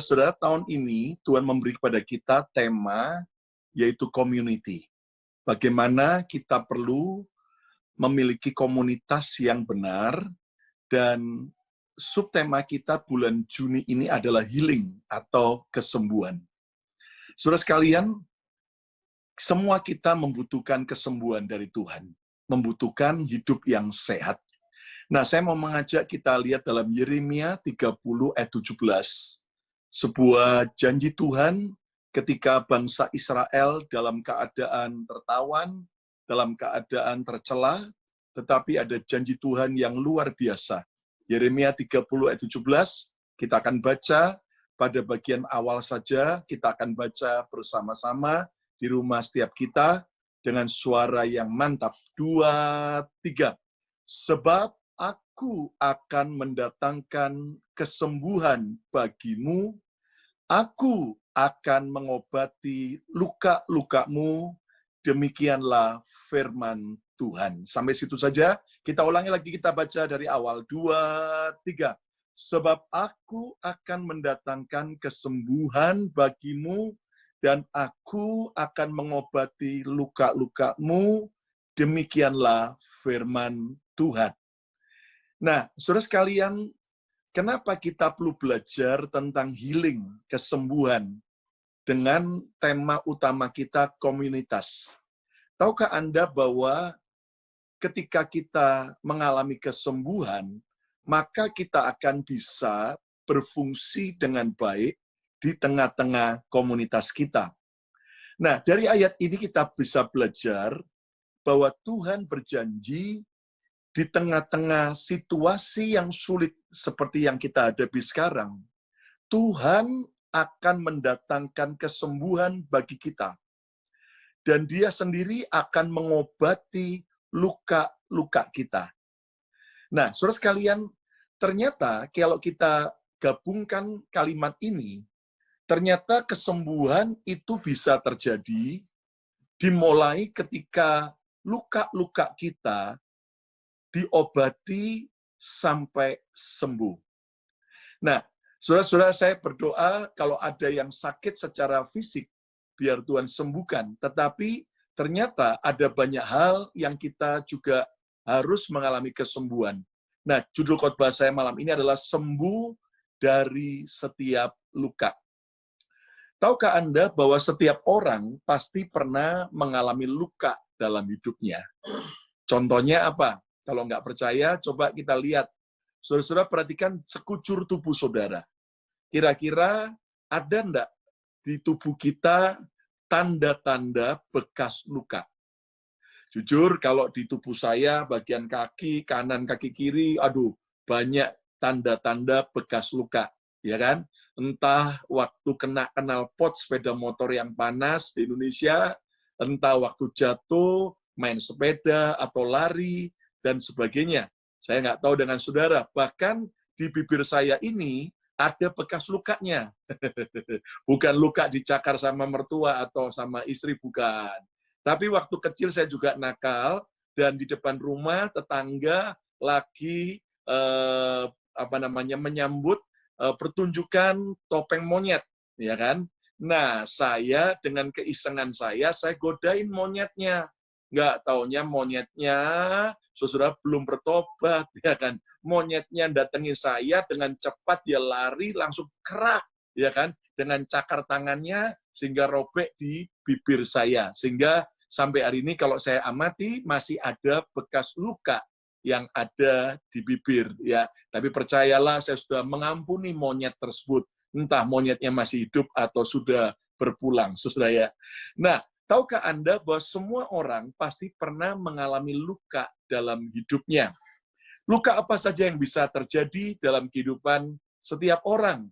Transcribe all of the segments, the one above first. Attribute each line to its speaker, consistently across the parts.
Speaker 1: Saudara, tahun ini Tuhan memberi kepada kita tema yaitu community. Bagaimana kita perlu memiliki komunitas yang benar, dan subtema kita bulan Juni ini adalah healing atau kesembuhan. Saudara sekalian, semua kita membutuhkan kesembuhan dari Tuhan, membutuhkan hidup yang sehat. Nah, saya mau mengajak kita lihat dalam Yeremia 30 ayat 17. Sebuah janji Tuhan ketika bangsa Israel dalam keadaan tertawan, dalam keadaan tercela, tetapi ada janji Tuhan yang luar biasa. Yeremia 30 ayat 17, kita akan baca pada bagian awal saja, kita akan baca bersama-sama di rumah setiap kita dengan suara yang mantap. 2, 3. Sebab aku akan mendatangkan kesembuhan bagimu, aku akan mengobati luka-lukamu, demikianlah firman Tuhan. Sampai situ saja, kita ulangi lagi, kita baca dari awal. 2, 3. Sebab aku akan mendatangkan kesembuhan bagimu, dan aku akan mengobati luka-lukamu, demikianlah firman Tuhan. Nah, saudara sekalian, kenapa kita perlu belajar tentang healing, kesembuhan, dengan tema utama kita komunitas? Tahukah Anda bahwa ketika kita mengalami kesembuhan, maka kita akan bisa berfungsi dengan baik di tengah-tengah komunitas kita. Nah, dari ayat ini kita bisa belajar bahwa Tuhan berjanji di tengah-tengah situasi yang sulit seperti yang kita hadapi sekarang, Tuhan akan mendatangkan kesembuhan bagi kita. Dan Dia sendiri akan mengobati luka-luka kita. Nah, saudara sekalian, ternyata kalau kita gabungkan kalimat ini, ternyata kesembuhan itu bisa terjadi dimulai ketika luka-luka kita diobati sampai sembuh. Nah, saudara-saudara, saya berdoa kalau ada yang sakit secara fisik, biar Tuhan sembuhkan. Tetapi ternyata ada banyak hal yang kita juga harus mengalami kesembuhan. Nah, judul khotbah saya malam ini adalah sembuh dari setiap luka. Tahukah Anda bahwa setiap orang pasti pernah mengalami luka dalam hidupnya? Contohnya apa? Kalau nggak percaya, coba kita lihat. Saudara-saudara perhatikan sekujur tubuh saudara. Kira-kira ada enggak di tubuh kita tanda-tanda bekas luka? Jujur, kalau di tubuh saya, bagian kaki, kanan, kaki kiri, aduh, banyak tanda-tanda bekas luka. Ya kan? Entah waktu kena knalpot sepeda motor yang panas di Indonesia, entah waktu jatuh, main sepeda, atau lari, dan sebagainya. Saya nggak tahu dengan saudara, bahkan di bibir saya ini ada bekas lukanya. Bukan luka dicakar sama mertua atau sama istri, bukan. Tapi waktu kecil saya juga nakal, dan di depan rumah tetangga lagi menyambut pertunjukan topeng monyet, ya kan? Nah, saya dengan keisengan saya godain monyetnya. Nggak taunya monyetnya, saudara belum bertobat, ya kan? Monyetnya datangi saya dengan cepat, dia lari langsung kerak, ya kan? Dengan cakar tangannya sehingga robek di bibir saya. Sehingga sampai hari ini kalau saya amati masih ada bekas luka yang ada di bibir, ya. Tapi percayalah, saya sudah mengampuni monyet tersebut. Entah monyetnya masih hidup atau sudah berpulang, saudara ya. Nah, tahukah Anda bahwa semua orang pasti pernah mengalami luka dalam hidupnya? Luka apa saja yang bisa terjadi dalam kehidupan setiap orang?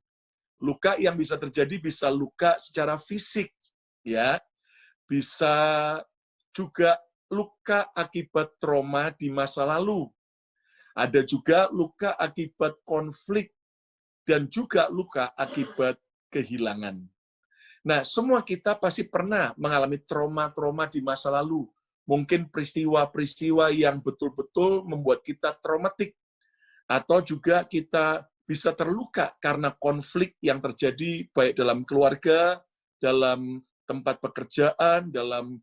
Speaker 1: Luka yang bisa terjadi bisa luka secara fisik, ya. Bisa juga luka akibat trauma di masa lalu. Ada juga luka akibat konflik dan juga luka akibat kehilangan. Nah, semua kita pasti pernah mengalami trauma-trauma di masa lalu. Mungkin peristiwa-peristiwa yang betul-betul membuat kita traumatik. Atau juga kita bisa terluka karena konflik yang terjadi baik dalam keluarga, dalam tempat pekerjaan, dalam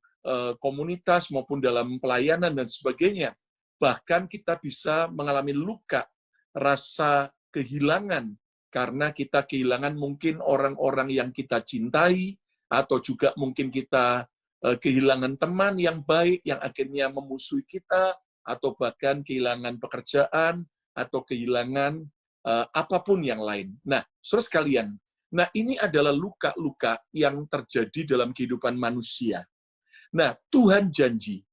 Speaker 1: komunitas, maupun dalam pelayanan dan sebagainya. Bahkan kita bisa mengalami luka, rasa kehilangan, karena kita kehilangan mungkin orang-orang yang kita cintai, atau juga mungkin kita kehilangan teman yang baik yang akhirnya memusuhi kita, atau bahkan kehilangan pekerjaan, atau kehilangan apapun yang lain. Nah, saudara sekalian, nah ini adalah luka-luka yang terjadi dalam kehidupan manusia. Nah, Tuhan janji,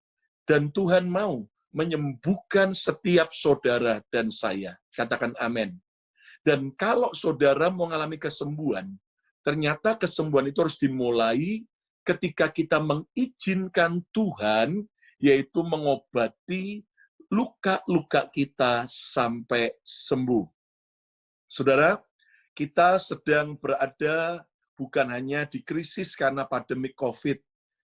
Speaker 1: dan Tuhan mau menyembuhkan setiap saudara dan saya. Katakan amin. Dan kalau saudara mau mengalami kesembuhan, ternyata kesembuhan itu harus dimulai ketika kita mengizinkan Tuhan, yaitu mengobati luka-luka kita sampai sembuh. Saudara, kita sedang berada bukan hanya di krisis karena pandemi COVID,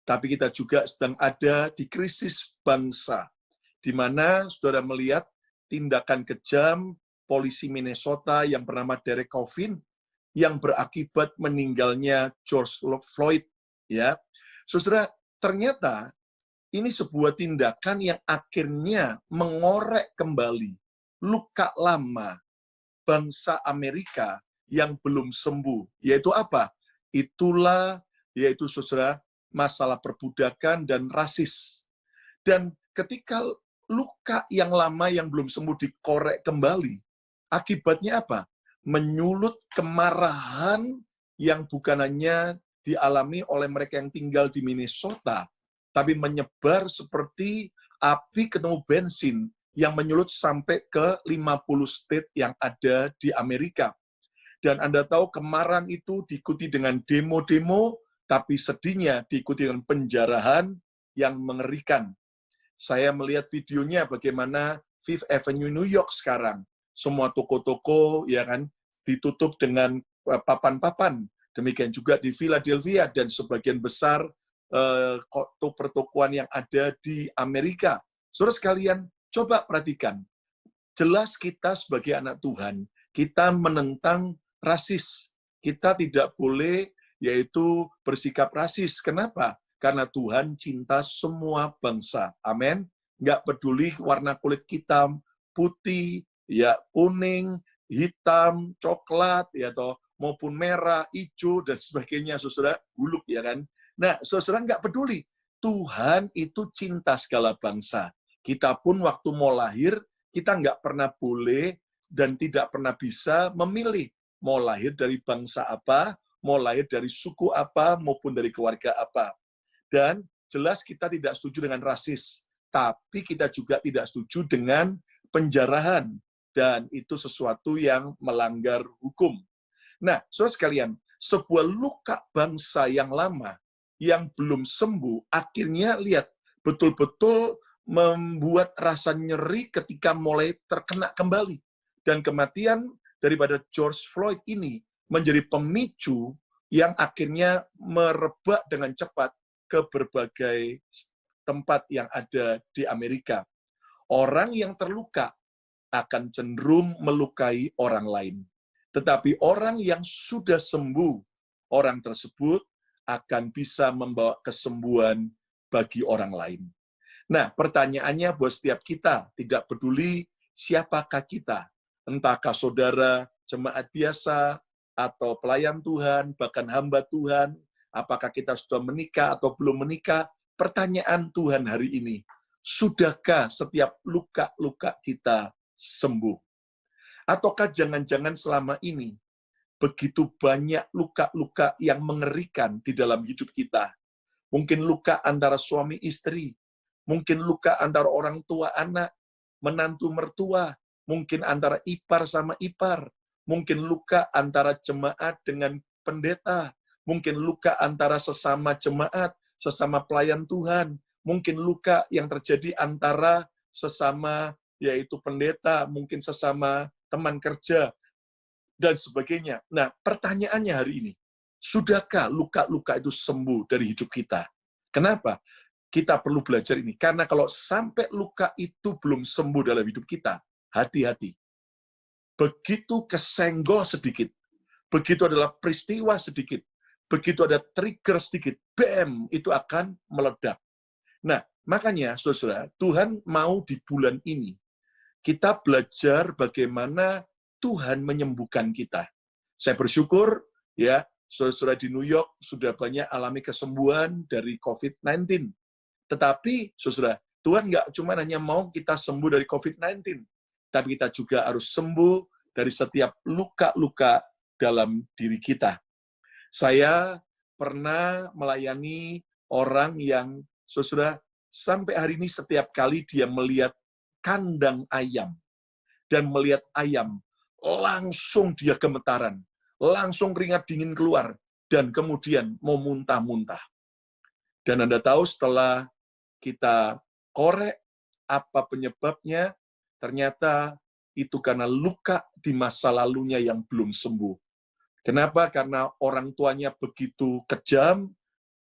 Speaker 1: tapi kita juga sedang ada di krisis bangsa, di mana saudara melihat tindakan kejam polisi Minnesota yang bernama Derek Chauvin yang berakibat meninggalnya George Floyd. Ya, saudara, ternyata ini sebuah tindakan yang akhirnya mengorek kembali luka lama bangsa Amerika yang belum sembuh. Yaitu apa? Itulah, yaitu saudara, masalah perbudakan dan rasis. Dan ketika luka yang lama yang belum sembuh dikorek kembali, akibatnya apa? Menyulut kemarahan yang bukan hanya dialami oleh mereka yang tinggal di Minnesota, tapi menyebar seperti api ketemu bensin yang menyulut sampai ke 50 state yang ada di Amerika. Dan Anda tahu kemarahan itu diikuti dengan demo-demo, tapi sedihnya diikuti dengan penjarahan yang mengerikan. Saya melihat videonya bagaimana Fifth Avenue New York sekarang. Semua toko-toko ya kan ditutup dengan papan-papan. Demikian juga di Philadelphia dan sebagian besar pertokoan yang ada di Amerika. Saudara sekalian, coba perhatikan. Jelas kita sebagai anak Tuhan, kita menentang rasis. Kita tidak boleh yaitu bersikap rasis. Kenapa? Karena Tuhan cinta semua bangsa. Amin. Nggak peduli warna kulit kita, putih, ya kuning, hitam, coklat, ya toh, maupun merah, hijau, dan sebagainya, saudara, buluk, ya kan. Nah, saudara nggak peduli. Tuhan itu cinta segala bangsa. Kita pun waktu mau lahir, kita nggak pernah boleh dan tidak pernah bisa memilih mau lahir dari bangsa apa, mau lahir dari suku apa, maupun dari keluarga apa. Dan jelas kita tidak setuju dengan rasis, tapi kita juga tidak setuju dengan penjarahan, dan itu sesuatu yang melanggar hukum. Nah, saudara sekalian, sebuah luka bangsa yang lama, yang belum sembuh, akhirnya lihat, betul-betul membuat rasa nyeri ketika mulai terkena kembali. Dan kematian daripada George Floyd ini menjadi pemicu yang akhirnya merebak dengan cepat ke berbagai tempat yang ada di Amerika. Orang yang terluka akan cenderung melukai orang lain. Tetapi orang yang sudah sembuh, orang tersebut akan bisa membawa kesembuhan bagi orang lain. Nah, pertanyaannya buat setiap kita, tidak peduli siapakah kita, entahkah saudara jemaat biasa, atau pelayan Tuhan, bahkan hamba Tuhan, apakah kita sudah menikah atau belum menikah, pertanyaan Tuhan hari ini, sudahkah setiap luka-luka kita sembuh? Ataukah jangan-jangan selama ini begitu banyak luka-luka yang mengerikan di dalam hidup kita? Mungkin luka antara suami istri, mungkin luka antara orang tua anak, menantu mertua, mungkin antara ipar sama ipar, mungkin luka antara jemaat dengan pendeta, mungkin luka antara sesama jemaat, sesama pelayan Tuhan, mungkin luka yang terjadi antara sesama yaitu pendeta, mungkin sesama teman kerja, dan sebagainya. Nah, pertanyaannya hari ini, sudahkah luka-luka itu sembuh dari hidup kita? Kenapa? Kita perlu belajar ini. Karena kalau sampai luka itu belum sembuh dalam hidup kita, hati-hati. begitu kesenggol sedikit, begitu adalah peristiwa sedikit, begitu ada trigger sedikit, bam, itu akan meledak. Nah, makanya, saudara, Tuhan mau di bulan ini, kita belajar bagaimana Tuhan menyembuhkan kita. Saya bersyukur, ya, saudara di New York sudah banyak alami kesembuhan dari COVID-19. Tetapi, saudara, Tuhan nggak cuma hanya mau kita sembuh dari COVID-19, tapi kita juga harus sembuh dari setiap luka-luka dalam diri kita. Saya pernah melayani orang yang, saudara, sampai hari ini setiap kali dia melihat kandang ayam dan melihat ayam, langsung dia gemetaran, langsung keringat dingin keluar, dan kemudian mau muntah-muntah. Dan Anda tahu setelah kita korek apa penyebabnya, ternyata itu karena luka di masa lalunya yang belum sembuh. Kenapa? Karena orang tuanya begitu kejam,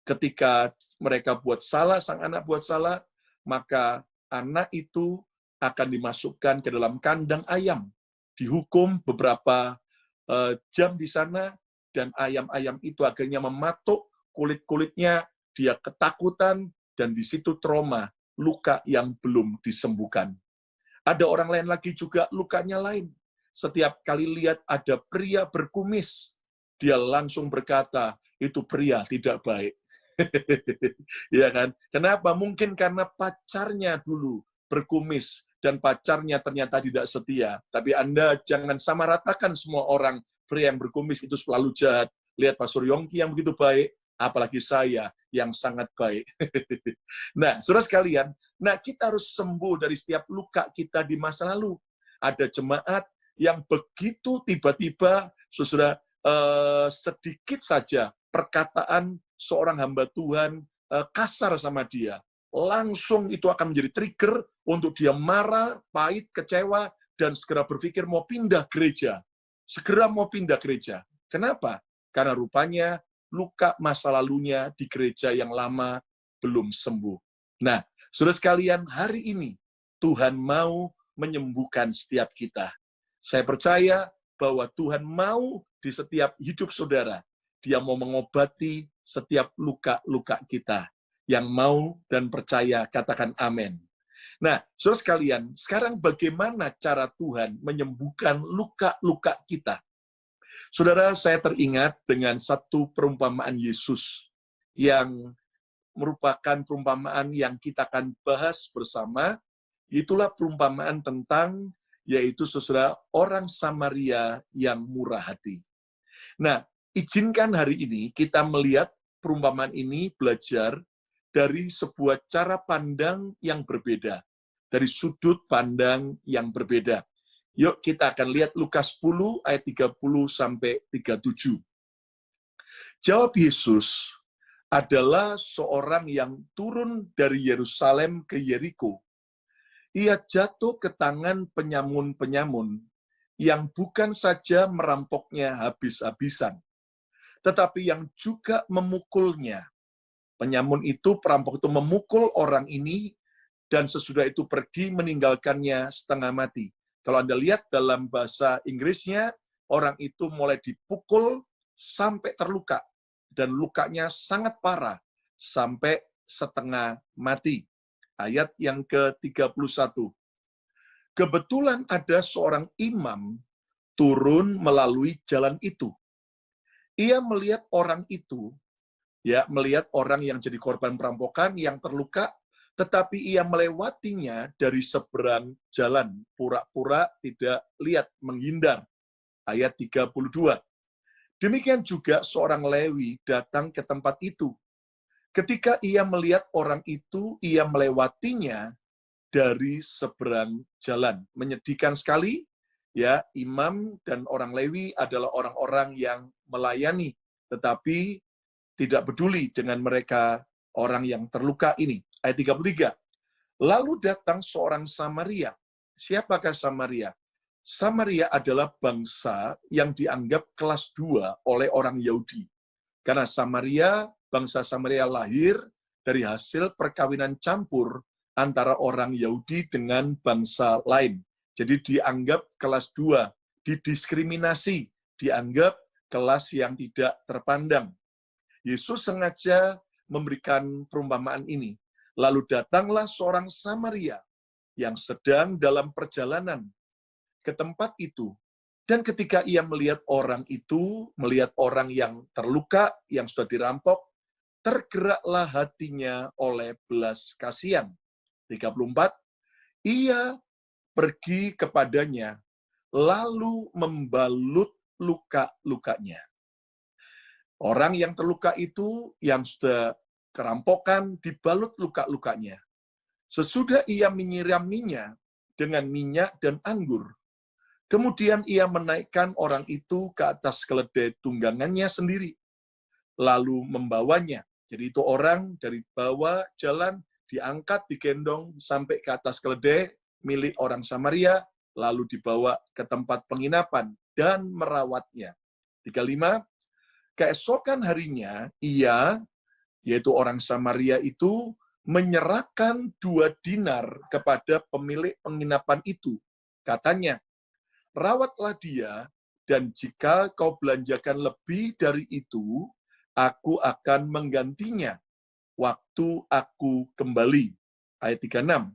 Speaker 1: ketika mereka buat salah, sang anak buat salah, maka anak itu akan dimasukkan ke dalam kandang ayam, dihukum beberapa jam di sana, dan ayam-ayam itu akhirnya mematuk kulit-kulitnya, dia ketakutan, dan di situ trauma, luka yang belum disembuhkan. Ada orang lain lagi juga lukanya lain. Setiap kali lihat ada pria berkumis, dia langsung berkata, itu pria tidak baik. Ya kan? Kenapa? Mungkin karena pacarnya dulu berkumis dan pacarnya ternyata tidak setia. Tapi Anda jangan samaratakan semua orang pria yang berkumis itu selalu jahat. Lihat Pastor Yongki yang begitu baik, apalagi saya yang sangat baik. Nah, saudara sekalian, kita harus sembuh dari setiap luka kita di masa lalu. Ada jemaat yang begitu tiba-tiba, saudara, sedikit saja perkataan seorang hamba Tuhan kasar sama dia, langsung itu akan menjadi trigger untuk dia marah, pahit, kecewa, dan segera berpikir mau pindah gereja. Segera mau pindah gereja. Kenapa? Karena rupanya luka masa lalunya di gereja yang lama belum sembuh. Nah, saudara sekalian, hari ini Tuhan mau menyembuhkan setiap kita. Saya percaya bahwa Tuhan mau di setiap hidup saudara, Dia mau mengobati setiap luka-luka kita. Yang mau dan percaya, katakan amin. Nah, saudara sekalian, sekarang bagaimana cara Tuhan menyembuhkan luka-luka kita? Saudara, saya teringat dengan satu perumpamaan Yesus yang merupakan perumpamaan yang kita akan bahas bersama. Itulah perumpamaan tentang, yaitu saudara, orang Samaria yang murah hati. Nah, izinkan hari ini kita melihat perumpamaan ini, belajar dari sebuah cara pandang yang berbeda, dari sudut pandang yang berbeda. Yuk kita akan lihat Lukas 10 ayat 30-37. Jawab Yesus, adalah seorang yang turun dari Yerusalem ke Yeriko. Ia jatuh ke tangan penyamun-penyamun yang bukan saja merampoknya habis-habisan, tetapi yang juga memukulnya. Penyamun itu, perampok itu memukul orang ini, dan sesudah itu pergi meninggalkannya setengah mati. Kalau Anda lihat dalam bahasa Inggrisnya, orang itu mulai dipukul sampai terluka, dan lukanya sangat parah, sampai setengah mati. Ayat yang ke-31. Kebetulan ada seorang imam turun melalui jalan itu. Ia melihat orang itu, melihat orang yang jadi korban perampokan, yang terluka, tetapi ia melewatinya dari seberang jalan, pura-pura tidak lihat, menghindar. Ayat 32. Demikian juga seorang Lewi datang ke tempat itu. Ketika ia melihat orang itu, ia melewatinya dari seberang jalan. Menyedihkan sekali, ya, imam dan orang Lewi adalah orang-orang yang melayani, tetapi tidak peduli dengan mereka, orang yang terluka ini. Ayat 33. Lalu datang seorang Samaria. Siapakah Samaria? Samaria adalah bangsa yang dianggap kelas 2 oleh orang Yahudi. Karena bangsa Samaria lahir dari hasil perkawinan campur antara orang Yahudi dengan bangsa lain. Jadi dianggap kelas 2 didiskriminasi, dianggap kelas yang tidak terpandang. Yesus sengaja memberikan perumpamaan ini. Lalu datanglah seorang Samaria yang sedang dalam perjalanan ke tempat itu. Dan ketika ia melihat orang itu, melihat orang yang terluka, yang sudah dirampok, tergeraklah hatinya oleh belas kasihan. 34, ia pergi kepadanya, lalu membalut luka-lukanya. Orang yang terluka itu, yang sudah kerampokan, dibalut luka-lukanya. Sesudah ia menyiraminya dengan minyak dan anggur, kemudian ia menaikkan orang itu ke atas keledai tunggangannya sendiri, lalu membawanya. Jadi itu orang dari bawah jalan, diangkat, digendong sampai ke atas keledai milik orang Samaria, lalu dibawa ke tempat penginapan dan merawatnya. 35, keesokan harinya ia, yaitu orang Samaria itu, menyerahkan 2 dinar kepada pemilik penginapan itu. Katanya, rawatlah dia, dan jika kau belanjakan lebih dari itu, aku akan menggantinya waktu aku kembali. Ayat 36.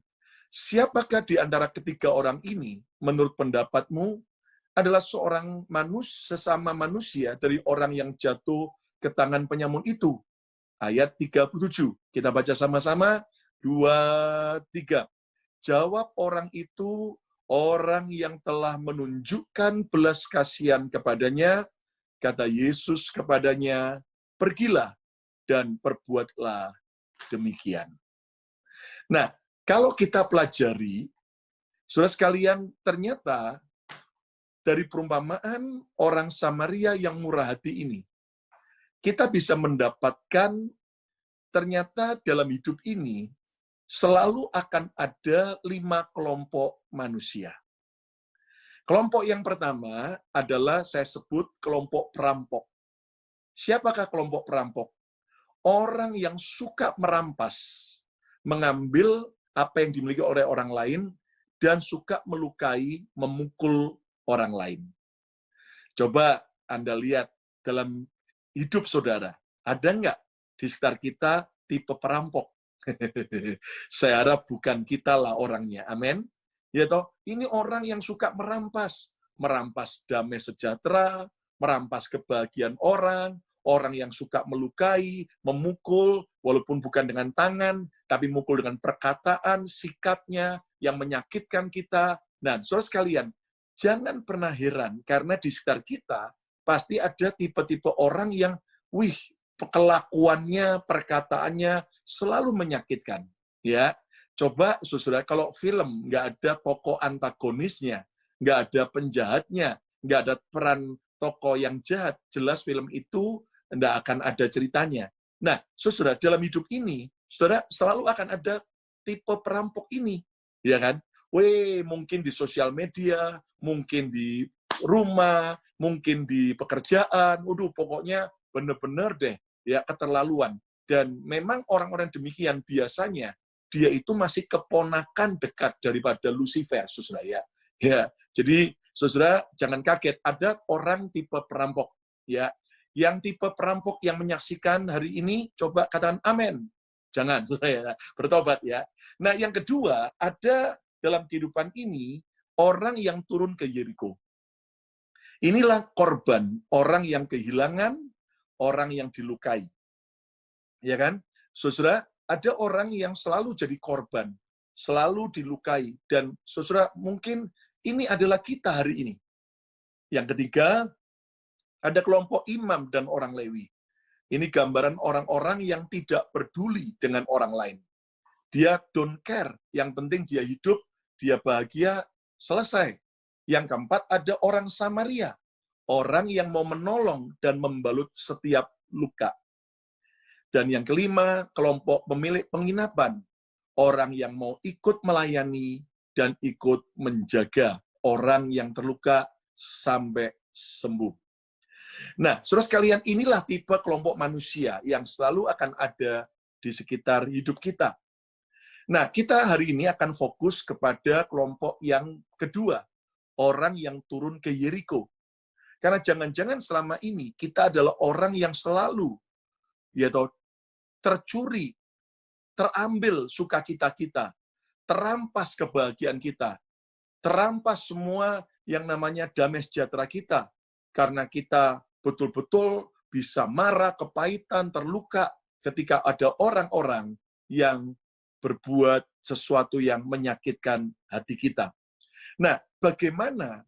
Speaker 1: Siapakah di antara ketiga orang ini, menurut pendapatmu, adalah seorang sesama manusia dari orang yang jatuh ke tangan penyamun itu? Ayat 37. Kita baca sama-sama. 2, 3. Jawab orang itu, orang yang telah menunjukkan belas kasihan kepadanya, kata Yesus kepadanya, pergilah dan perbuatlah demikian. Nah, kalau kita pelajari, saudara sekalian, ternyata dari perumpamaan orang Samaria yang murah hati ini, kita bisa mendapatkan ternyata dalam hidup ini selalu akan ada 5 kelompok manusia. Kelompok yang pertama adalah saya sebut kelompok perampok. Siapakah kelompok perampok? Orang yang suka merampas, mengambil apa yang dimiliki oleh orang lain, dan suka melukai, memukul orang lain. Coba Anda lihat dalam hidup saudara, ada nggak di sekitar kita tipe perampok? Saya harap bukan kita lah orangnya, amin. Ya toh, ini orang yang suka merampas damai sejahtera, merampas kebahagiaan orang, orang yang suka melukai, memukul, walaupun bukan dengan tangan, tapi mukul dengan perkataan, sikapnya yang menyakitkan kita. Nah, saudara sekalian, jangan pernah heran, karena di sekitar kita pasti ada tipe-tipe orang yang, kelakuannya, perkataannya selalu menyakitkan. Ya, coba saudara, kalau film nggak ada tokoh antagonisnya, nggak ada penjahatnya, nggak ada peran tokoh yang jahat, jelas film itu nggak akan ada ceritanya. Nah, saudara, dalam hidup ini, saudara selalu akan ada tipe perampok ini, ya kan? Mungkin di sosial media, mungkin di rumah, mungkin di pekerjaan, pokoknya bener-bener deh, ya keterlaluan. Dan memang orang-orang demikian biasanya dia itu masih keponakan dekat daripada Lucifer, saudara ya. Ya, jadi saudara jangan kaget, ada orang tipe perampok, ya. Yang tipe perampok yang menyaksikan hari ini, coba katakan amin. Jangan, saudara ya, bertobat ya. Nah, yang kedua, ada dalam kehidupan ini orang yang turun ke Yeriko. Inilah korban, orang yang kehilangan, orang yang dilukai. Ya kan? Saudara, ada orang yang selalu jadi korban, selalu dilukai. Dan saudara, mungkin ini adalah kita hari ini. Yang ketiga, ada kelompok imam dan orang Lewi. Ini gambaran orang-orang yang tidak peduli dengan orang lain. Dia don't care, yang penting dia hidup, dia bahagia, selesai. Yang keempat, ada orang Samaria, orang yang mau menolong dan membalut setiap luka. Dan yang kelima, kelompok pemilik penginapan, orang yang mau ikut melayani dan ikut menjaga orang yang terluka sampai sembuh. Nah, saudara sekalian, inilah tipe kelompok manusia yang selalu akan ada di sekitar hidup kita. Nah, kita hari ini akan fokus kepada kelompok yang kedua, orang yang turun ke Yeriko. Karena jangan-jangan selama ini kita adalah orang yang selalu yaitu tercuri, terambil sukacita kita, terampas kebahagiaan kita, terampas semua yang namanya damai sejahtera kita, karena kita betul-betul bisa marah, kepahitan, terluka ketika ada orang-orang yang berbuat sesuatu yang menyakitkan hati kita. Nah, bagaimana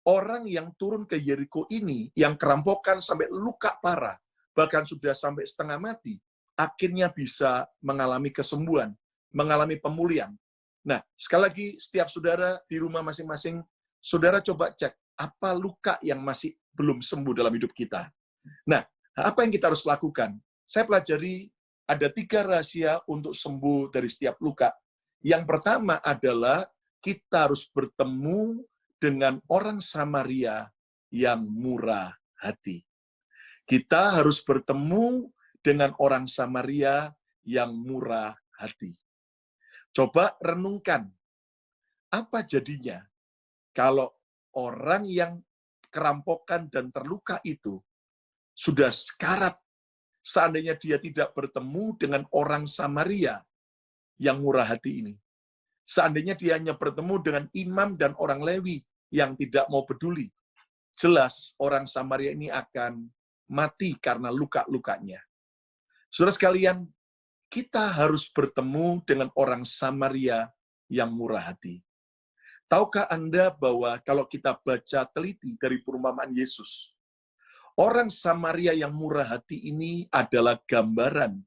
Speaker 1: orang yang turun ke Yeriko ini, yang kerampokan sampai luka parah, bahkan sudah sampai setengah mati, akhirnya bisa mengalami kesembuhan, mengalami pemulihan. Nah, sekali lagi, setiap saudara di rumah masing-masing, saudara coba cek, apa luka yang masih belum sembuh dalam hidup kita. Nah, apa yang kita harus lakukan? Saya pelajari ada 3 rahasia untuk sembuh dari setiap luka. Yang pertama adalah kita harus bertemu dengan orang Samaria yang murah hati. Kita harus bertemu dengan orang Samaria yang murah hati. Coba renungkan, apa jadinya kalau orang yang kerampokan dan terluka itu sudah sekarat, seandainya dia tidak bertemu dengan orang Samaria yang murah hati ini. Seandainya dia hanya bertemu dengan imam dan orang Lewi yang tidak mau peduli, jelas orang Samaria ini akan mati karena luka-lukanya. Saudara sekalian, kita harus bertemu dengan orang Samaria yang murah hati. Tahukah Anda bahwa kalau kita baca teliti dari perumpamaan Yesus, orang Samaria yang murah hati ini adalah gambaran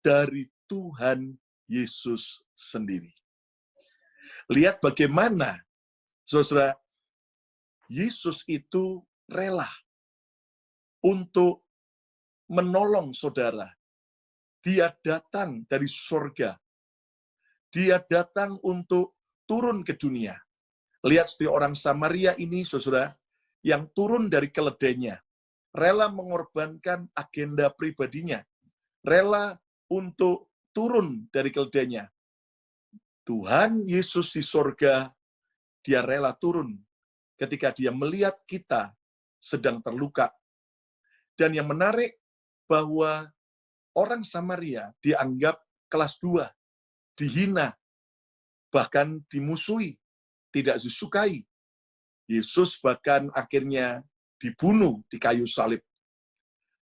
Speaker 1: dari Tuhan Yesus sendiri. Lihat bagaimana, saudara, Yesus itu rela untuk menolong saudara. Dia datang dari surga. Dia datang untuk turun ke dunia. Lihat seperti orang Samaria ini, saudara, yang turun dari keledainya. Rela mengorbankan agenda pribadinya. Rela untuk turun dari keledainya. Tuhan Yesus di surga, dia rela turun ketika dia melihat kita sedang terluka. Dan yang menarik bahwa orang Samaria dianggap kelas 2, dihina, bahkan dimusuhi, tidak disukai. Yesus bahkan akhirnya dibunuh di kayu salib.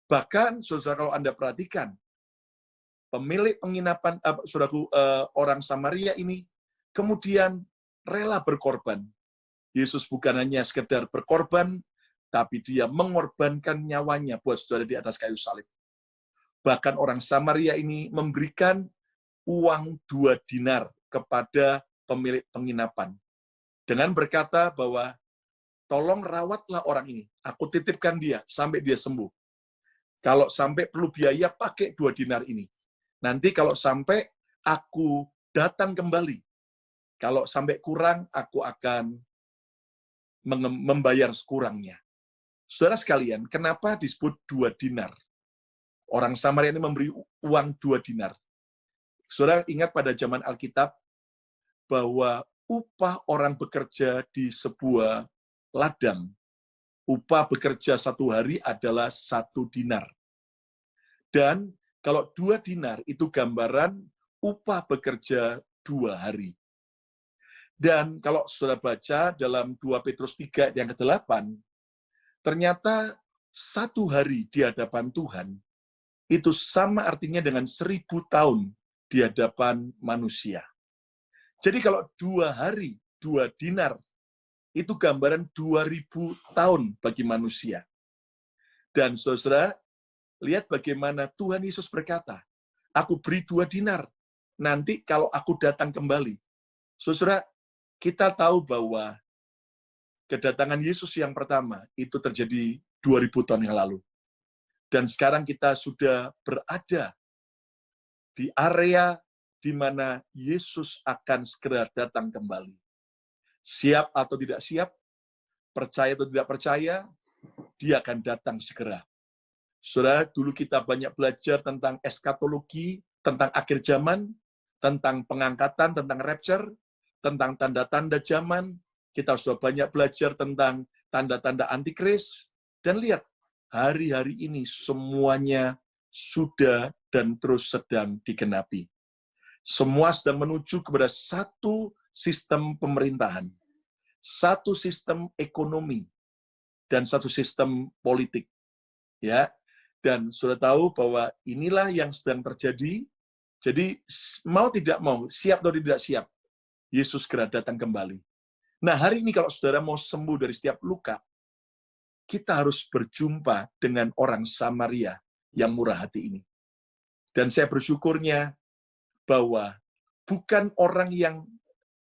Speaker 1: Bahkan, saudara, kalau Anda perhatikan, pemilik penginapan, saudaraku, orang Samaria ini, kemudian rela berkorban. Yesus bukan hanya sekedar berkorban, tapi dia mengorbankan nyawanya buat saudara di atas kayu salib. Bahkan orang Samaria ini memberikan uang 2 dinar kepada pemilik penginapan. Dengan berkata bahwa, tolong rawatlah orang ini, aku titipkan dia sampai dia sembuh. Kalau sampai perlu biaya, pakai 2 dinar ini. Nanti kalau sampai aku datang kembali, kalau sampai kurang, aku akan membayar sekurangnya. Saudara sekalian, kenapa disebut 2 dinar? Orang Samaria ini memberi uang 2 dinar. Saudara ingat pada zaman Alkitab, bahwa upah orang bekerja di sebuah ladang, upah bekerja 1 hari adalah 1 dinar. Dan kalau 2 dinar itu gambaran upah bekerja 2 hari. Dan kalau saudara baca dalam 2 Petrus 3 yang ke-8, ternyata 1 hari di hadapan Tuhan, itu sama artinya dengan 1000 tahun di hadapan manusia. Jadi kalau 2 hari, 2 dinar, itu gambaran 2000 tahun bagi manusia. Dan saudara, lihat bagaimana Tuhan Yesus berkata, aku beri 2 dinar, nanti kalau aku datang kembali. Saudara, kita tahu bahwa kedatangan Yesus yang pertama itu terjadi 2000 tahun yang lalu. Dan sekarang kita sudah berada di area di mana Yesus akan segera datang kembali. Siap atau tidak siap, percaya atau tidak percaya, dia akan datang segera. Saudara, dulu kita banyak belajar tentang eskatologi, tentang akhir zaman, tentang pengangkatan, tentang rapture, tentang tanda-tanda zaman, Kita sudah banyak belajar tentang tanda-tanda antikris. Dan lihat, hari-hari ini semuanya sudah dan terus sedang digenapi. Semua sedang menuju kepada satu sistem pemerintahan, satu sistem ekonomi, dan satu sistem politik. Ya, dan sudah tahu bahwa inilah yang sedang terjadi. Jadi mau tidak mau, siap atau tidak siap, Yesus segera datang kembali. Nah, hari ini kalau saudara mau sembuh dari setiap luka, kita harus berjumpa dengan orang Samaria yang murah hati ini. Dan saya bersyukurnya bahwa bukan orang yang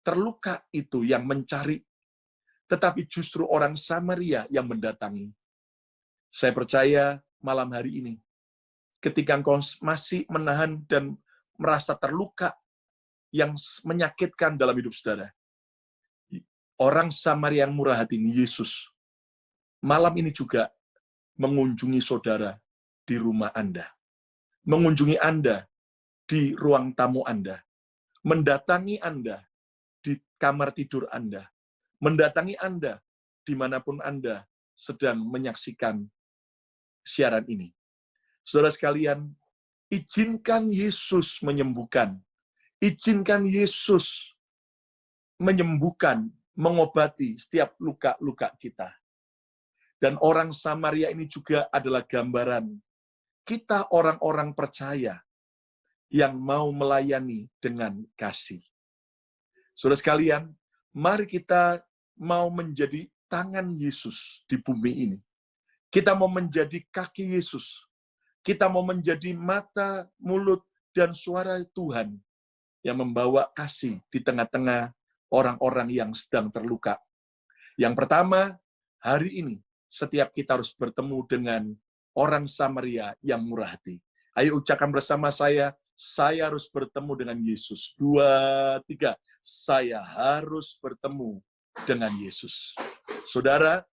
Speaker 1: terluka itu yang mencari, tetapi justru orang Samaria yang mendatangi. Saya percaya malam hari ini, ketika engkau masih menahan dan merasa terluka yang menyakitkan dalam hidup saudara, orang Samaria yang murah hati ini, Yesus, malam ini juga mengunjungi saudara di rumah Anda. Mengunjungi Anda di ruang tamu Anda. Mendatangi Anda di kamar tidur Anda. Mendatangi Anda dimanapun Anda sedang menyaksikan siaran ini. Saudara sekalian, izinkan Yesus menyembuhkan. Izinkan Yesus menyembuhkan, mengobati setiap luka-luka kita. Dan orang Samaria ini juga adalah gambaran kita orang-orang percaya yang mau melayani dengan kasih. Saudara sekalian, mari kita mau menjadi tangan Yesus di bumi ini. Kita mau menjadi kaki Yesus. Kita mau menjadi mata, mulut, dan suara Tuhan yang membawa kasih di tengah-tengah orang-orang yang sedang terluka. Yang pertama, hari ini, setiap kita harus bertemu dengan orang Samaria yang murah hati. Ayo ucapkan bersama saya harus bertemu dengan Yesus. 2, 3, saya harus bertemu dengan Yesus. Saudara,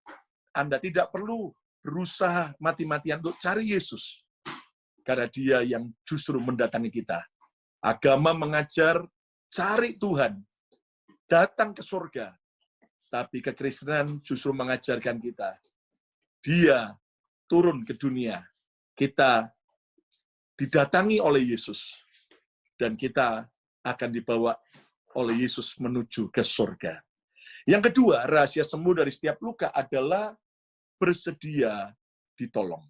Speaker 1: Anda tidak perlu berusaha mati-matian untuk cari Yesus. Karena dia yang justru mendatangi kita. Agama mengajar, cari Tuhan, datang ke surga. Tapi kekristenan justru mengajarkan kita, dia turun ke dunia. Kita didatangi oleh Yesus. Dan kita akan dibawa oleh Yesus menuju ke surga. Yang kedua, rahasia sembuh dari setiap luka adalah bersedia ditolong.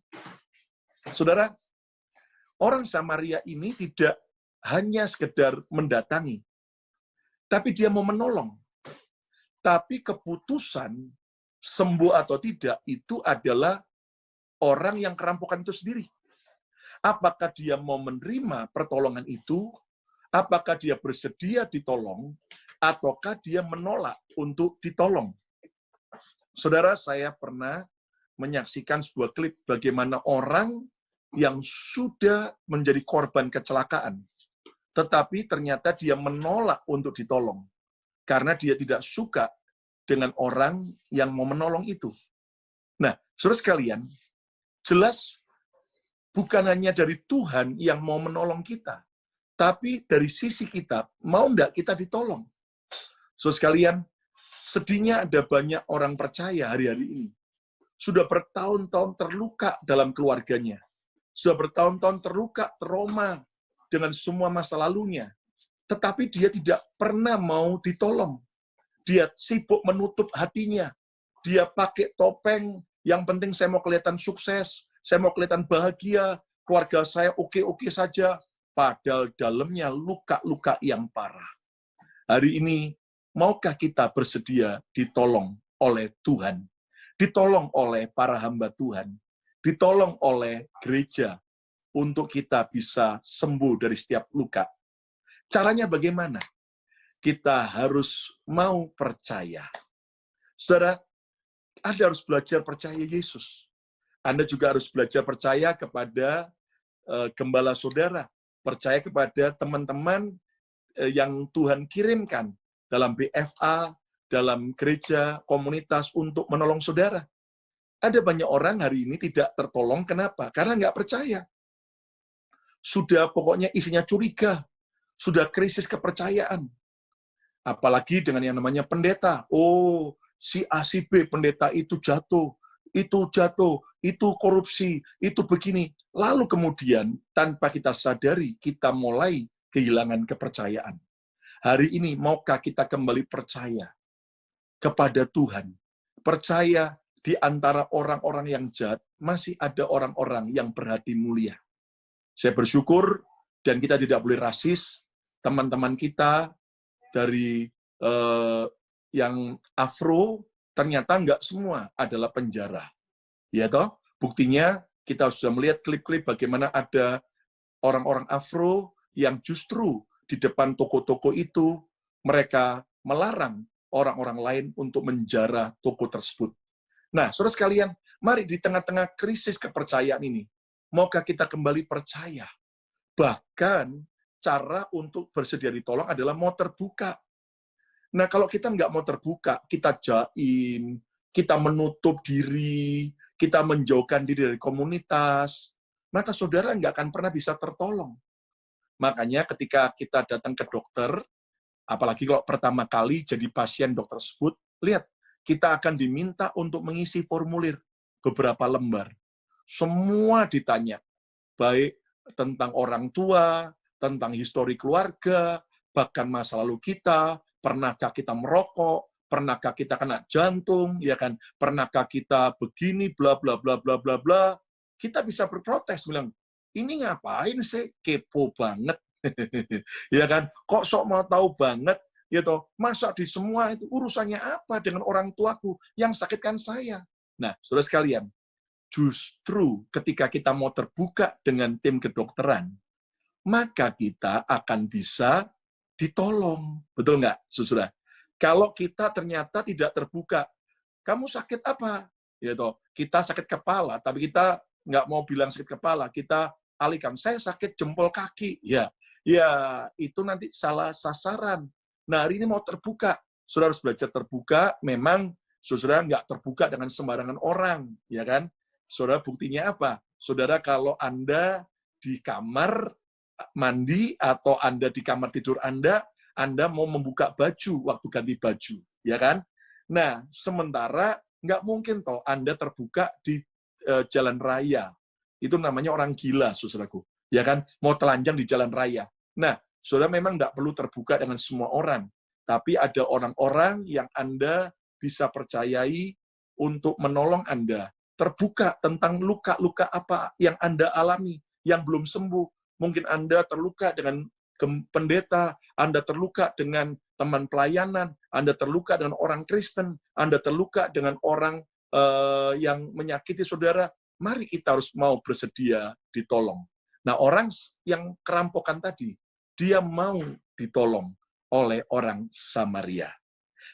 Speaker 1: Saudara, orang Samaria ini tidak hanya sekedar mendatangi, tapi dia mau menolong. Tapi keputusan sembuh atau tidak itu adalah orang yang kerampokan itu sendiri. Apakah dia mau menerima pertolongan itu, apakah dia bersedia ditolong, ataukah dia menolak untuk ditolong. Saudara, saya pernah menyaksikan sebuah klip bagaimana orang yang sudah menjadi korban kecelakaan, tetapi ternyata dia menolak untuk ditolong, karena dia tidak suka dengan orang yang mau menolong itu. Nah, saudara sekalian, jelas bukan hanya dari Tuhan yang mau menolong kita, tapi dari sisi kita, mau enggak kita ditolong. Saudara sekalian, sedihnya ada banyak orang percaya hari-hari ini, sudah bertahun-tahun terluka dalam keluarganya, sudah bertahun-tahun terluka, trauma dengan semua masa lalunya, tetapi dia tidak pernah mau ditolong. Dia sibuk menutup hatinya. Dia pakai topeng, yang penting saya mau kelihatan sukses, saya mau kelihatan bahagia, keluarga saya oke-oke saja, padahal dalamnya luka-luka yang parah. Hari ini, maukah kita bersedia ditolong oleh Tuhan? Ditolong oleh para hamba Tuhan? Ditolong oleh gereja untuk kita bisa sembuh dari setiap luka. Caranya bagaimana? Kita harus mau percaya. Saudara, Anda harus belajar percaya Yesus. Anda juga harus belajar percaya kepada gembala saudara, percaya kepada teman-teman yang Tuhan kirimkan dalam BFA, dalam gereja, komunitas untuk menolong saudara. Ada banyak orang hari ini tidak tertolong. Kenapa? Karena nggak percaya. Sudah pokoknya isinya curiga. Sudah krisis kepercayaan. Apalagi dengan yang namanya pendeta. Oh, si A, si B, pendeta itu jatuh, itu korupsi, itu begini. Lalu kemudian, tanpa kita sadari, kita mulai kehilangan kepercayaan. Hari ini, maukah kita kembali percaya kepada Tuhan? Percaya di antara orang-orang yang jahat, masih ada orang-orang yang berhati mulia. Saya bersyukur, dan kita tidak boleh rasis, teman-teman kita dari yang Afro, ternyata nggak semua adalah penjara. Ya toh? Buktinya, kita sudah melihat klip-klip bagaimana ada orang-orang Afro yang justru di depan toko-toko itu, mereka melarang orang-orang lain untuk menjara toko tersebut. Nah, saudara sekalian, mari di tengah-tengah krisis kepercayaan ini, maukah kita kembali percaya? Bahkan, cara untuk bersedia ditolong adalah mau terbuka. Nah, kalau kita nggak mau terbuka, kita jaim, kita menutup diri, kita menjauhkan diri dari komunitas, maka saudara nggak akan pernah bisa tertolong. Makanya ketika kita datang ke dokter, apalagi kalau pertama kali jadi pasien dokter tersebut, lihat, kita akan diminta untuk mengisi formulir beberapa lembar. Semua ditanya, baik tentang orang tua, tentang histori keluarga, bahkan masa lalu kita, pernahkah kita merokok, pernahkah kita kena jantung, ya kan? Pernahkah kita begini, bla bla bla bla bla bla. Kita bisa berprotes bilang, ini ngapain sih? Kepo banget. Ya kan? Kok sok mau tahu banget? Ya toh, masa di semua itu urusannya apa dengan orang tuaku yang sakitkan saya? Nah, saudara sekalian, justru ketika kita mau terbuka dengan tim kedokteran, maka kita akan bisa ditolong. Betul nggak, saudara? Kalau kita ternyata tidak terbuka, kamu sakit apa? Ya toh, kita sakit kepala, tapi kita nggak mau bilang sakit kepala, kita alihkan, saya sakit jempol kaki. Ya, itu nanti salah sasaran. Nah, hari ini mau terbuka. Saudara harus belajar terbuka, memang saudara nggak terbuka dengan sembarangan orang, ya kan? Saudara buktinya apa? Saudara kalau Anda di kamar mandi atau Anda di kamar tidur Anda mau membuka baju waktu ganti baju, ya kan? Nah, sementara nggak mungkin toh Anda terbuka di jalan raya. Itu namanya orang gila, saudaraku. Ya kan? Mau telanjang di jalan raya. Nah, saudara memang nggak perlu terbuka dengan semua orang. Tapi ada orang-orang yang Anda bisa percayai untuk menolong Anda. Terbuka tentang luka-luka apa yang Anda alami, yang belum sembuh. Mungkin Anda terluka dengan pendeta, Anda terluka dengan teman pelayanan, Anda terluka dengan orang Kristen, Anda terluka dengan orang yang menyakiti saudara. Mari kita harus mau bersedia ditolong. Nah, orang yang kerampokan tadi, dia mau ditolong oleh orang Samaria.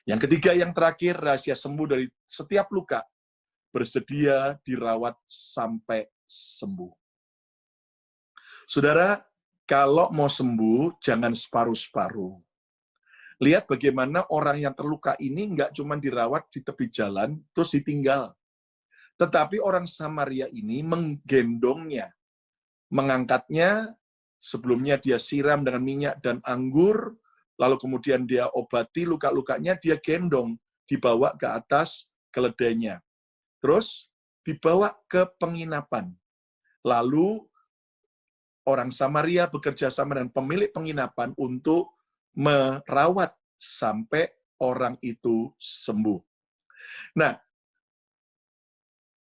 Speaker 1: Yang ketiga, yang terakhir, rahasia sembuh dari setiap luka, bersedia dirawat sampai sembuh. Saudara, kalau mau sembuh, jangan separuh-separuh. Lihat bagaimana orang yang terluka ini nggak cuma dirawat di tepi jalan, terus ditinggal. Tetapi orang Samaria ini menggendongnya, mengangkatnya, sebelumnya dia siram dengan minyak dan anggur, lalu kemudian dia obati luka-lukanya, dia gendong, dibawa ke atas keledainya. Terus dibawa ke penginapan. Lalu orang Samaria bekerja sama dengan pemilik penginapan untuk merawat sampai orang itu sembuh. Nah,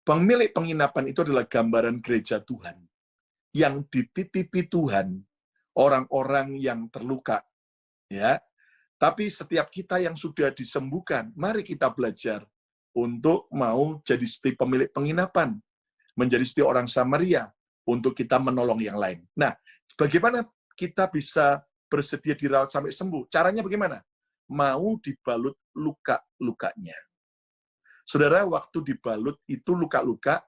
Speaker 1: pemilik penginapan itu adalah gambaran gereja Tuhan yang dititipi Tuhan orang-orang yang terluka, ya. Tapi setiap kita yang sudah disembuhkan, mari kita belajar untuk mau jadi seperti pemilik penginapan, menjadi seperti orang Samaria untuk kita menolong yang lain. Nah, bagaimana kita bisa bersedia dirawat sampai sembuh? Caranya bagaimana? Mau dibalut luka-lukanya. Saudara, waktu dibalut itu luka-luka,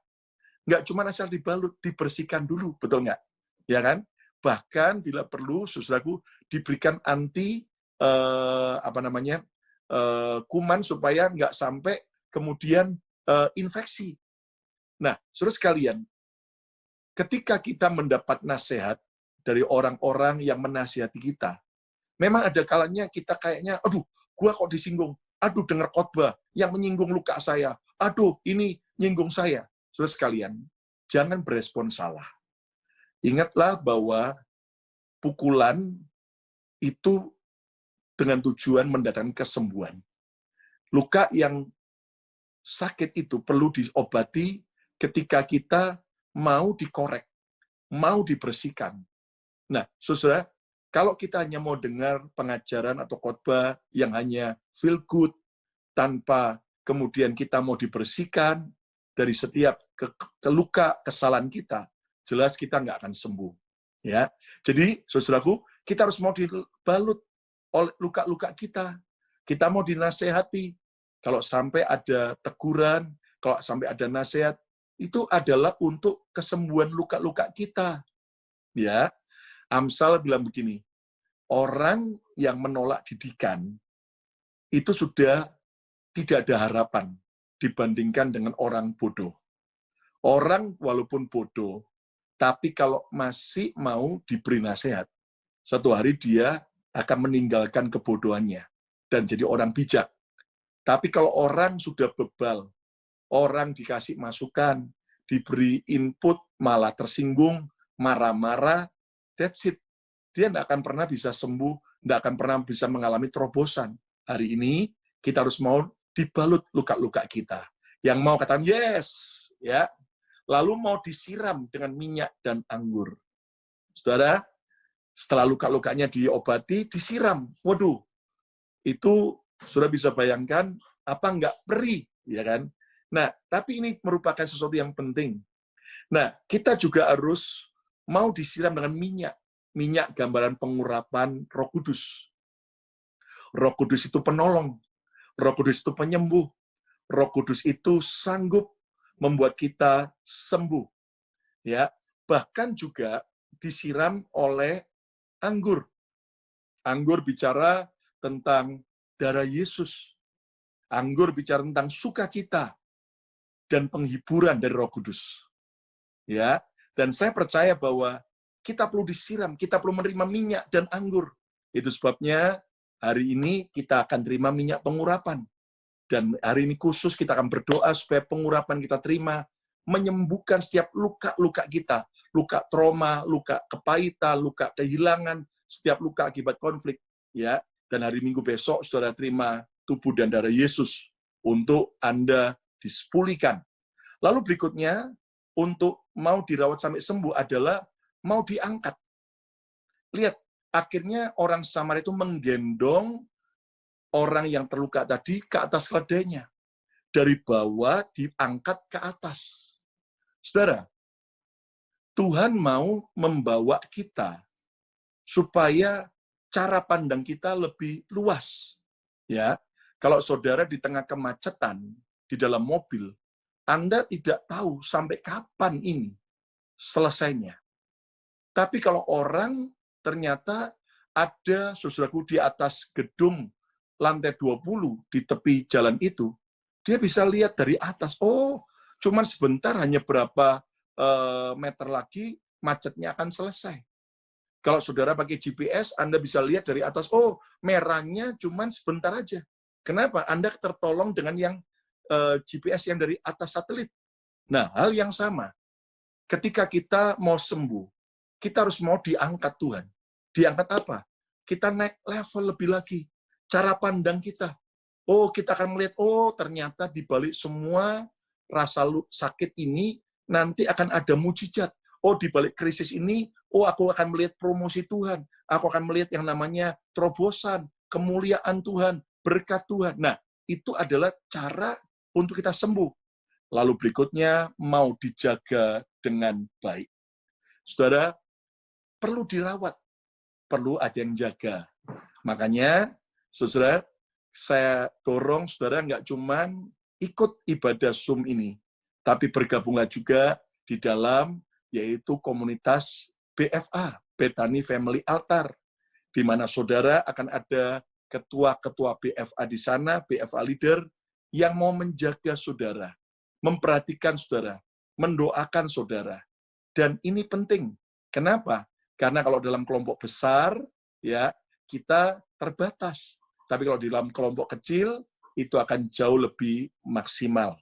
Speaker 1: nggak cuma asal dibalut, dibersihkan dulu, betul nggak? Ya kan? Bahkan bila perlu, saudaraku, diberikan anti kuman supaya nggak sampai kemudian infeksi. Nah, saudara sekalian, ketika kita mendapat nasihat dari orang-orang yang menasihati kita, Memang ada kalanya kita kayaknya, aduh, gua kok disinggung. Aduh, dengar khotbah yang menyinggung luka saya. Aduh, ini nyinggung saya. Saudara sekalian, jangan berespon salah. Ingatlah bahwa pukulan itu dengan tujuan mendatangkan kesembuhan. Luka yang sakit itu perlu diobati ketika kita mau dikorek, mau dibersihkan. Nah, saudara, kalau kita hanya mau dengar pengajaran atau khotbah yang hanya feel good, tanpa kemudian kita mau dibersihkan dari setiap luka, kesalahan kita, jelas kita nggak akan sembuh. Ya, jadi saudaraku, kita harus mau dibalut oleh luka-luka kita. Kita mau dinasehati. Kalau sampai ada teguran, kalau sampai ada nasihat, itu adalah untuk kesembuhan luka-luka kita. Ya, Amsal bilang begini, orang yang menolak didikan itu sudah tidak ada harapan dibandingkan dengan orang bodoh. Orang walaupun bodoh, tapi kalau masih mau diberi nasihat, satu hari dia akan meninggalkan kebodohannya dan jadi orang bijak. Tapi kalau orang sudah bebal, orang dikasih masukan, diberi input, malah tersinggung, marah-marah, that's it. Dia tidak akan pernah bisa sembuh, tidak akan pernah bisa mengalami terobosan. Hari ini kita harus mau dibalut luka-luka kita. Yang mau katakan yes, ya. Lalu mau disiram dengan minyak dan anggur. Saudara, setelah luka-lukanya diobati, disiram. Waduh, itu sudah bisa bayangkan apa enggak perih, ya kan? Nah, tapi ini merupakan sesuatu yang penting. Nah, kita juga harus mau disiram dengan minyak. Minyak gambaran pengurapan Roh Kudus. Roh Kudus itu penolong. Roh Kudus itu penyembuh. Roh Kudus itu sanggup membuat kita sembuh. Ya, bahkan juga disiram oleh anggur. Anggur bicara tentang darah Yesus. Anggur bicara tentang sukacita dan penghiburan dari Roh Kudus. Ya, dan saya percaya bahwa kita perlu disiram, kita perlu menerima minyak dan anggur. Itu sebabnya hari ini kita akan terima minyak pengurapan. Dan hari ini khusus kita akan berdoa supaya pengurapan kita terima, menyembuhkan setiap luka-luka kita. Luka trauma, luka kepahitan, luka kehilangan, setiap luka akibat konflik. Ya. Dan hari Minggu besok, saudara terima tubuh dan darah Yesus untuk Anda disepulihkan. Lalu berikutnya, untuk mau dirawat sampai sembuh adalah mau diangkat. Lihat, akhirnya orang Samaria itu menggendong orang yang terluka tadi ke atas keledainya. Dari bawah diangkat ke atas. Saudara, Tuhan mau membawa kita supaya cara pandang kita lebih luas. Ya, kalau saudara di tengah kemacetan di dalam mobil, Anda tidak tahu sampai kapan ini selesainya. Tapi kalau orang ternyata ada, saudaraku, di atas gedung lantai 20 di tepi jalan itu, dia bisa lihat dari atas, oh, cuman sebentar, hanya berapa meter lagi macetnya akan selesai. Kalau saudara pakai GPS, Anda bisa lihat dari atas, oh, merahnya cuman sebentar aja. Kenapa? Anda tertolong dengan yang GPS yang dari atas satelit. Nah, hal yang sama. Ketika kita mau sembuh, kita harus mau diangkat Tuhan. Diangkat apa? Kita naik level lebih lagi. Cara pandang kita. Oh, kita akan melihat, oh, ternyata di balik semua rasa sakit ini, nanti akan ada mujizat. Oh, di balik krisis ini, oh, aku akan melihat promosi Tuhan. Aku akan melihat yang namanya terobosan, kemuliaan Tuhan, berkat Tuhan. Nah, itu adalah cara untuk kita sembuh. Lalu berikutnya, mau dijaga dengan baik. Saudara, perlu dirawat, perlu ada yang jaga. Makanya, saudara, saya dorong saudara nggak cuman ikut ibadah Zoom ini, tapi bergabunglah juga di dalam yaitu komunitas BFA, Bethany Family Altar, di mana saudara akan ada ketua-ketua BFA di sana, BFA leader, yang mau menjaga saudara, memperhatikan saudara, mendoakan saudara. Dan ini penting. Kenapa? Karena kalau dalam kelompok besar, ya, kita terbatas. Tapi kalau di dalam kelompok kecil, itu akan jauh lebih maksimal.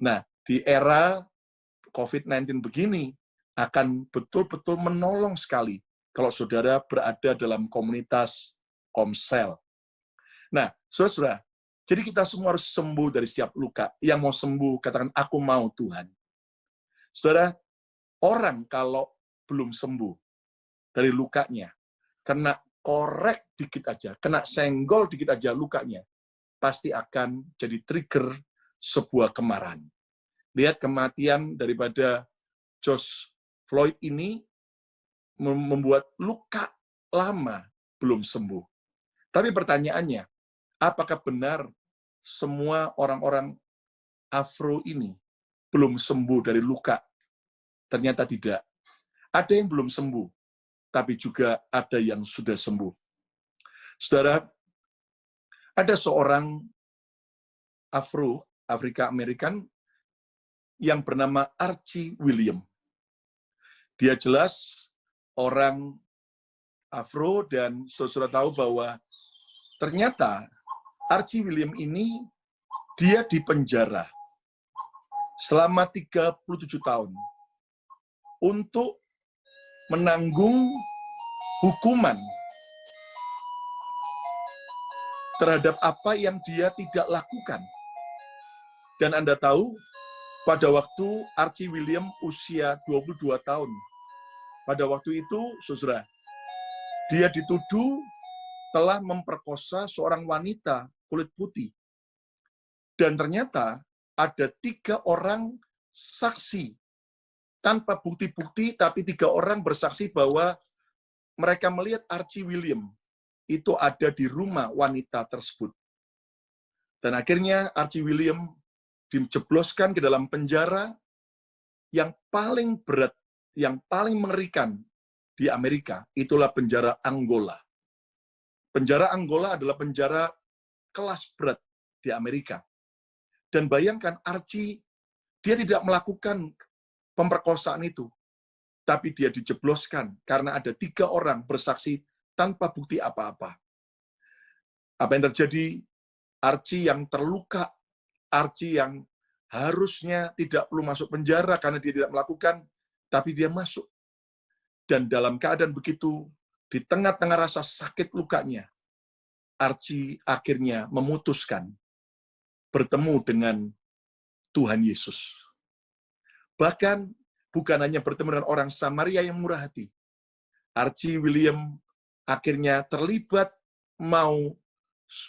Speaker 1: Nah, di era COVID-19 begini, akan betul-betul menolong sekali kalau saudara berada dalam komunitas komsel. Nah, saudara, jadi kita semua harus sembuh dari setiap luka. Yang mau sembuh, katakan, aku mau Tuhan. Saudara, orang kalau belum sembuh dari lukanya, kena korek dikit aja, kena senggol dikit aja lukanya, pasti akan jadi trigger sebuah kemarahan. Lihat kematian daripada George Floyd ini membuat luka lama belum sembuh. Tapi pertanyaannya, apakah benar semua orang-orang Afro ini belum sembuh dari luka? Ternyata tidak. Ada yang belum sembuh, tapi juga ada yang sudah sembuh. Saudara, ada seorang Afrika Amerikan yang bernama Archie William. Dia jelas orang Afro, dan saudara tahu bahwa ternyata Archie William ini dia dipenjara selama 37 tahun untuk menanggung hukuman terhadap apa yang dia tidak lakukan. Dan Anda tahu, pada waktu Archie William usia 22 tahun, pada waktu itu, saudara, dia dituduh telah memperkosa seorang wanita kulit putih. Dan ternyata ada 3 orang saksi, tanpa bukti-bukti, tapi 3 orang bersaksi bahwa mereka melihat Archie William itu ada di rumah wanita tersebut. Dan akhirnya Archie William dijebloskan ke dalam penjara yang paling berat, yang paling mengerikan di Amerika, itulah penjara Angola. Penjara Angola adalah penjara kelas berat di Amerika. Dan bayangkan Archie, dia tidak melakukan pemerkosaan itu, tapi dia dijebloskan karena ada 3 orang bersaksi tanpa bukti apa-apa. Apa yang terjadi? Archie yang terluka, Archie yang harusnya tidak perlu masuk penjara karena dia tidak melakukan, tapi dia masuk. Dan dalam keadaan begitu, di tengah-tengah rasa sakit lukanya, Archie akhirnya memutuskan bertemu dengan Tuhan Yesus. Bahkan bukan hanya bertemu dengan orang Samaria yang murah hati. Archie William akhirnya terlibat mau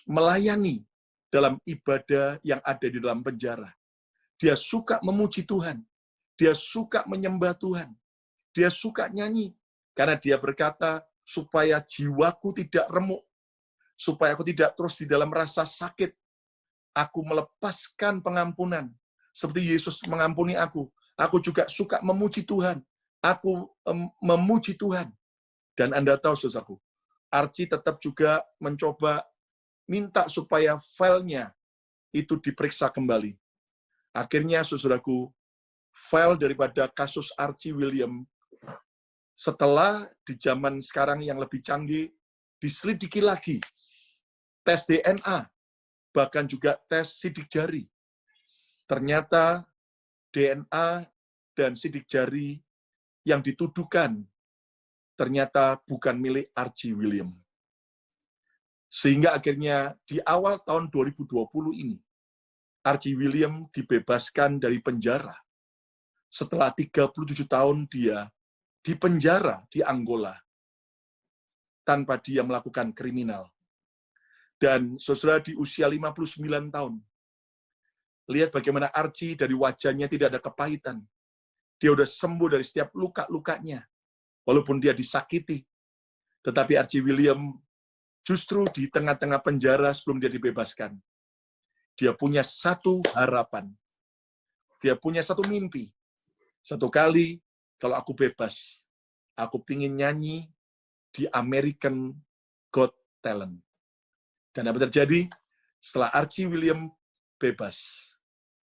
Speaker 1: melayani dalam ibadah yang ada di dalam penjara. Dia suka memuji Tuhan. Dia suka menyembah Tuhan. Dia suka nyanyi. Karena dia berkata, supaya jiwaku tidak remuk, supaya aku tidak terus di dalam rasa sakit, aku melepaskan pengampunan. Seperti Yesus mengampuni aku. Aku juga suka memuji Tuhan. Aku memuji Tuhan. Dan Anda tahu, saudaraku, Archie tetap juga mencoba minta supaya filenya itu diperiksa kembali. Akhirnya, saudaraku, file daripada kasus Archie William, setelah di zaman sekarang yang lebih canggih, diselidiki lagi, tes DNA, bahkan juga tes sidik jari. Ternyata DNA dan sidik jari yang dituduhkan ternyata bukan milik Archie William. Sehingga akhirnya di awal tahun 2020 ini, Archie William dibebaskan dari penjara. Setelah 37 tahun dia di penjara di Angola tanpa dia melakukan kriminal. Dan saudara di usia 59 tahun, lihat bagaimana Archie dari wajahnya tidak ada kepahitan. Dia udah sembuh dari setiap luka-lukanya. Walaupun dia disakiti. Tetapi Archie William justru di tengah-tengah penjara sebelum dia dibebaskan, dia punya satu harapan. Dia punya satu mimpi. Satu kali, kalau aku bebas, aku pingin nyanyi di American Got Talent. Dan apa terjadi? Setelah Archie William bebas,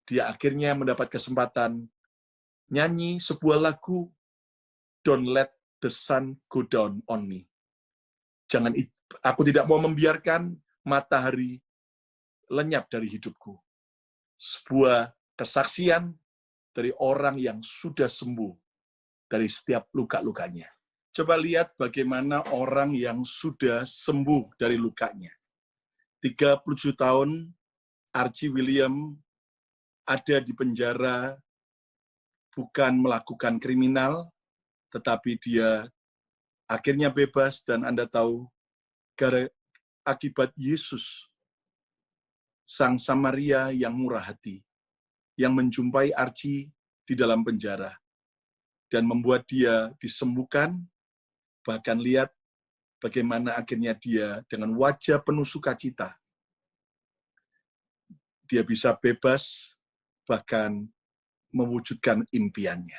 Speaker 1: dia akhirnya mendapat kesempatan nyanyi sebuah lagu, Don't Let the Sun Go Down on Me. Aku tidak mau membiarkan matahari lenyap dari hidupku. Sebuah kesaksian dari orang yang sudah sembuh dari setiap luka-lukanya. Coba lihat bagaimana orang yang sudah sembuh dari lukanya. 37 tahun, Archie William ada di penjara bukan melakukan kriminal, tetapi dia akhirnya bebas, dan Anda tahu, akibat Yesus, Sang Samaria yang murah hati, yang menjumpai Archie di dalam penjara, dan membuat dia disembuhkan. Bahkan lihat bagaimana akhirnya dia dengan wajah penuh sukacita, dia bisa bebas, bahkan mewujudkan impiannya.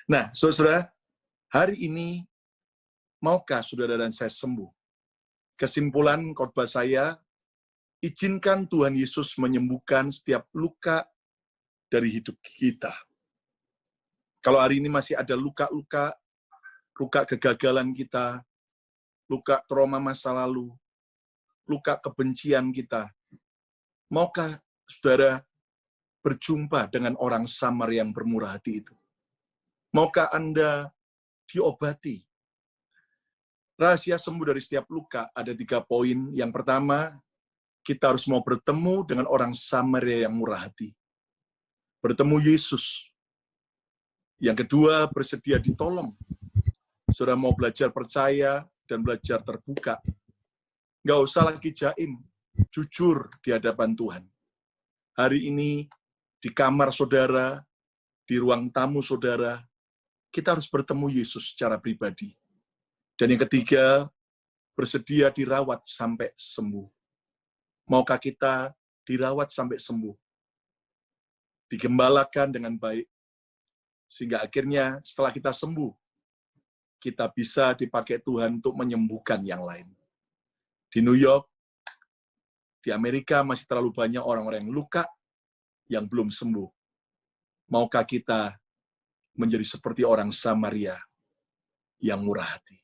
Speaker 1: Nah, saudara, hari ini, maukah saudara dan saya sembuh? Kesimpulan khotbah saya, izinkan Tuhan Yesus menyembuhkan setiap luka dari hidup kita. Kalau hari ini masih ada luka-luka, luka kegagalan kita, luka trauma masa lalu, luka kebencian kita, maukah saudara berjumpa dengan orang samar yang bermurah hati itu? Maukah Anda diobati? Rahasia sembuh dari setiap luka ada 3 poin. Yang pertama, kita harus mau bertemu dengan orang Samaria yang murah hati. Bertemu Yesus. Yang kedua, bersedia ditolong. Saudara mau belajar percaya dan belajar terbuka. Nggak usah lagi jaim, jujur di hadapan Tuhan. Hari ini, di kamar saudara, di ruang tamu saudara, kita harus bertemu Yesus secara pribadi. Dan yang ketiga, bersedia dirawat sampai sembuh. Maukah kita dirawat sampai sembuh? Digembalakan dengan baik, sehingga akhirnya setelah kita sembuh, kita bisa dipakai Tuhan untuk menyembuhkan yang lain. Di New York, di Amerika masih terlalu banyak orang-orang yang luka, yang belum sembuh. Maukah kita menjadi seperti orang Samaria yang murah hati?